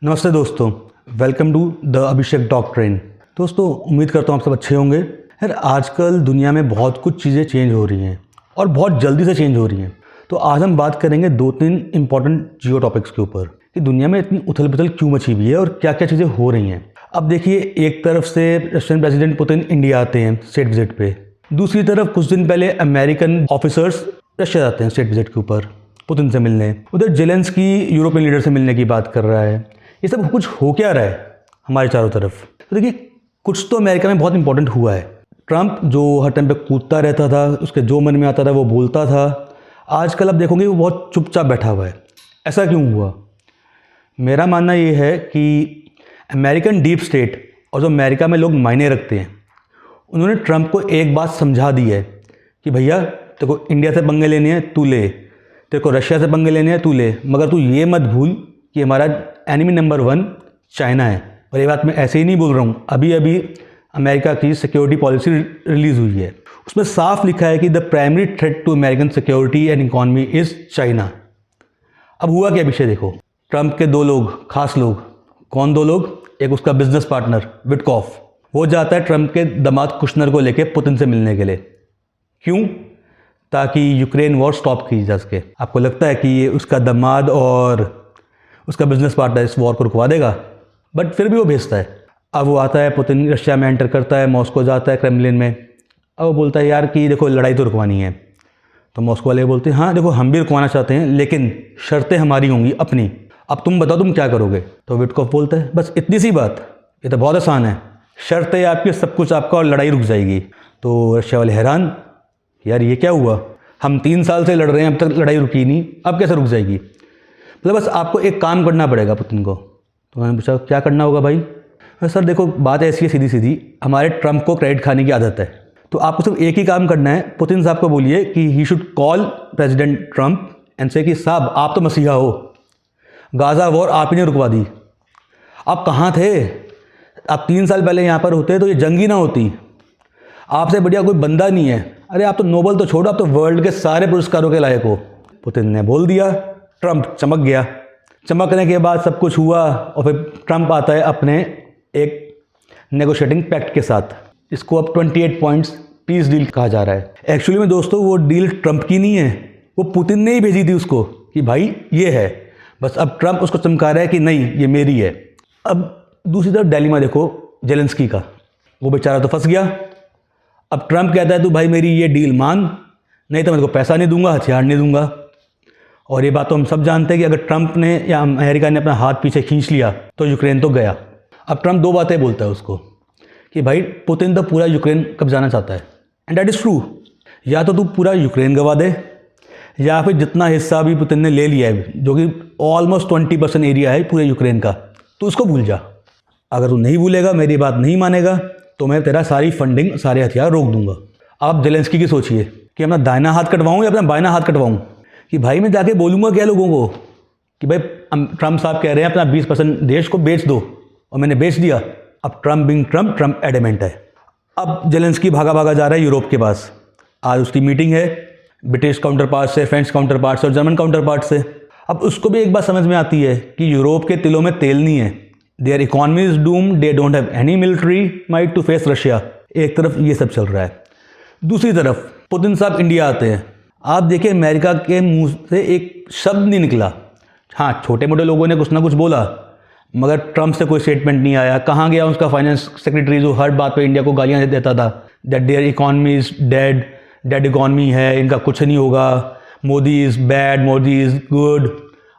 नमस्ते दोस्तों, welcome to the Abhishek doctrine. दोस्तों, उम्मीद करता हूँ आप सब अच्छे होंगे। यार, आजकल दुनिया में बहुत कुछ चीज़ें चेंज हो रही हैं और बहुत जल्दी से चेंज हो रही हैं। तो आज हम बात करेंगे 2-3 इंपॉर्टेंट जियो टॉपिक्स के ऊपर कि दुनिया में इतनी उथल पुथल क्यों मची हुई है और क्या क्या चीज़ें हो रही हैं। अब देखिए, एक तरफ से रशियन प्रेसिडेंट पुतिन इंडिया आते हैं स्टेट विजिट पे, दूसरी तरफ कुछ दिन पहले अमेरिकन ऑफिसर्स रशिया जाते हैं स्टेट विजिट के ऊपर पुतिन से मिलने। उधर जेलेंस्की यूरोपियन लीडर से मिलने की बात कर रहा है। ये सब कुछ हो क्या रहा है हमारे चारों तरफ? तो देखिए, कुछ तो अमेरिका में बहुत इंपॉर्टेंट हुआ है। ट्रंप जो हर टाइम पे कूदता रहता था, उसके जो मन में आता था वो बोलता था, आजकल आप देखोगे वो बहुत चुपचाप बैठा हुआ है। ऐसा क्यों हुआ? मेरा मानना ये है कि अमेरिकन डीप स्टेट और जो अमेरिका में लोग मायने रखते हैं, उन्होंने ट्रंप को एक बात समझा दी है कि भैया, तेरे को इंडिया से पंगे लेने हैं तू ले, तेरे को रशिया से पंगे लेने हैं तू ले, मगर तू ये मत भूल कि हमारा एनिमी नंबर 1 चाइना है। और ये बात मैं ऐसे ही नहीं बोल रहा हूँ, अभी अभी अमेरिका की सिक्योरिटी पॉलिसी रिलीज़ हुई है, उसमें साफ लिखा है कि the primary threat to American security and economy is China. अब हुआ क्या पीछे देखो, ट्रंप के 2 लोग, खास लोग। कौन 2 लोग? एक उसका बिजनेस पार्टनर विटकॉफ, वो जाता है ट्रंप के दामाद कुशनर को लेके पुतिन से मिलने के लिए। क्यों? ताकि यूक्रेन वॉर स्टॉप की जा सके। आपको लगता है कि ये उसका दामाद और उसका बिजनेस पार्टनर इस वॉर को रुकवा देगा? बट फिर भी वो भेजता है। अब वो आता है, पुतिन रशिया में एंटर करता है, मॉस्को जाता है, क्रेमलिन में। अब वो बोलता है यार कि देखो, लड़ाई तो रुकवानी है। तो मॉस्को वाले बोलते हैं हाँ देखो, हम भी रुकवाना चाहते हैं, लेकिन शर्तें हमारी होंगी अपनी। अब तुम बताओ तुम क्या करोगे? तो विटकॉफ बोलता है बस इतनी सी बात, ये तो बहुत आसान है, शर्तें आपकी, सब कुछ आपका और लड़ाई रुक जाएगी। तो रशिया वाले हैरान, यार ये क्या हुआ, हम 3 साल से लड़ रहे हैं, अब तक लड़ाई रुकी नहीं, अब कैसे रुक जाएगी? मतलब बस आपको एक काम करना पड़ेगा पुतिन को। तो मैंने पूछा क्या करना होगा भाई? सर देखो, बात ऐसी है सीधी सीधी, हमारे ट्रंप को क्रेडिट खाने की आदत है, तो आपको सिर्फ एक ही काम करना है, पुतिन साहब को बोलिए कि he should call president Trump and से कि साहब आप तो मसीहा हो, गाज़ा वॉर आप ही ने रुकवा दी। आप कहाँ थे? आप 3 साल पहले यहाँ पर होते तो ये जंग ही ना होती, आपसे बढ़िया कोई बंदा नहीं है। अरे आप तो नोबल तो छोड़ो, आप तो वर्ल्ड के सारे पुरस्कारों के लायक हो। पुतिन ने बोल दिया, ट्रंप चमक गया। चमकने के बाद सब कुछ हुआ और फिर ट्रंप आता है अपने एक नेगोशिएटिंग पैक्ट के साथ। इसको अब 28 पॉइंट्स पीस डील कहा जा रहा है। एक्चुअली में दोस्तों, वो डील ट्रंप की नहीं है, वो पुतिन ने ही भेजी थी उसको कि भाई ये है। बस अब ट्रंप उसको चमका रहा है कि नहीं ये मेरी है। अब दूसरी तरफ दिल्ली में देखो जेलेंस्की का, वो बेचारा तो फंस गया। अब ट्रंप कहता है तू भाई मेरी ये डील मान, नहीं तो मैं तेरे को पैसा नहीं दूंगा, हथियार नहीं दूंगा। और ये बात तो हम सब जानते हैं कि अगर ट्रंप ने या अमेरिका ने अपना हाथ पीछे खींच लिया तो यूक्रेन तो गया। अब ट्रंप 2 बातें बोलता है उसको कि भाई पुतिन तो पूरा यूक्रेन कब्जाना चाहता है, एंड दैट इज़ ट्रू। या तो तू पूरा यूक्रेन गवा दे, या फिर जितना हिस्सा भी पुतिन ने ले लिया है, जो कि ऑलमोस्ट 20% एरिया है पूरे यूक्रेन का, तो उसको भूल जा। अगर तू नहीं भूलेगा, मेरी बात नहीं मानेगा, तो मैं तेरा सारी फंडिंग, सारे हथियार रोक दूंगा। आप जेलेंस्की की सोचिए कि अपना दाहिना हाथ कटवाऊँ या अपना बायां हाथ कटवाऊँ, कि भाई मैं जाके बोलूँगा क्या लोगों को कि भाई ट्रंप साहब कह रहे हैं अपना 20% देश को बेच दो, और मैंने बेच दिया। अब ट्रंप बिंग ट्रंप एडमेंट है। अब जेलेंस्की भागा भागा जा रहा है यूरोप के पास। आज उसकी मीटिंग है ब्रिटिश काउंटर पार्ट से, फ्रेंच काउंटर पार्ट से और जर्मन काउंटर पार्ट से। अब उसको भी एक बात समझ में आती है कि यूरोप के तिलों में तेल नहीं है, their economy is doom, they don't have any military might to face Russia. एक तरफ ये सब चल रहा है, दूसरी तरफ पुतिन साहब इंडिया आते हैं। आप देखिए, अमेरिका के मुंह से एक शब्द नहीं निकला। हाँ, छोटे मोटे लोगों ने कुछ ना कुछ बोला, मगर ट्रंप से कोई स्टेटमेंट नहीं आया। कहाँ गया उसका फाइनेंस सेक्रेटरी जो हर बात पे इंडिया को गालियाँ देता था, that there economy is dead, dead economy है, इनका कुछ नहीं होगा, Modi is bad, Modi is good.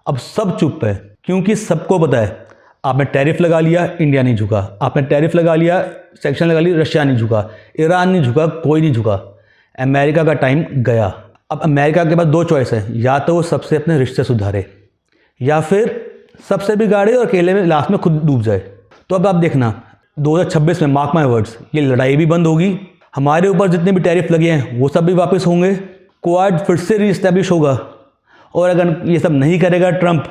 अब सब चुप है, क्योंकि सबको पता है आपने टैरिफ लगा लिया, इंडिया नहीं झुका, आपने टैरिफ लगा लिया, सेक्शन लगा लिया, रशिया नहीं झुका, ईरान नहीं झुका, कोई नहीं झुका। अमेरिका का टाइम गया। अब अमेरिका के पास 2 चॉइस है, या तो वो सबसे अपने रिश्ते सुधारे, या फिर सबसे बिगाड़े और अकेले में लास्ट में खुद डूब जाए। तो अब आप देखना 2026 में, मार्क माय वर्ड्स, ये लड़ाई भी बंद होगी, हमारे ऊपर जितने भी टैरिफ लगे हैं वो सब भी वापस होंगे, क्वाड फिर से रीस्टैब्लिश होगा। और अगर ये सब नहीं करेगा ट्रंप,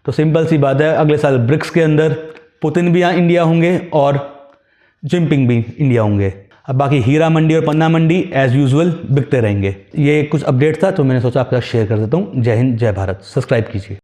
तो सिंपल सी बात है, अगले साल ब्रिक्स के अंदर पुतिन भी यहाँ इंडिया होंगे और जिनपिंग भी इंडिया होंगे। अब बाकी हीरा मंडी और पन्ना मंडी एज यूजुअल बिकते रहेंगे। ये कुछ अपडेट था तो मैंने सोचा आपके साथ शेयर कर देता हूँ। जय हिंद, जय भारत। सब्सक्राइब कीजिए।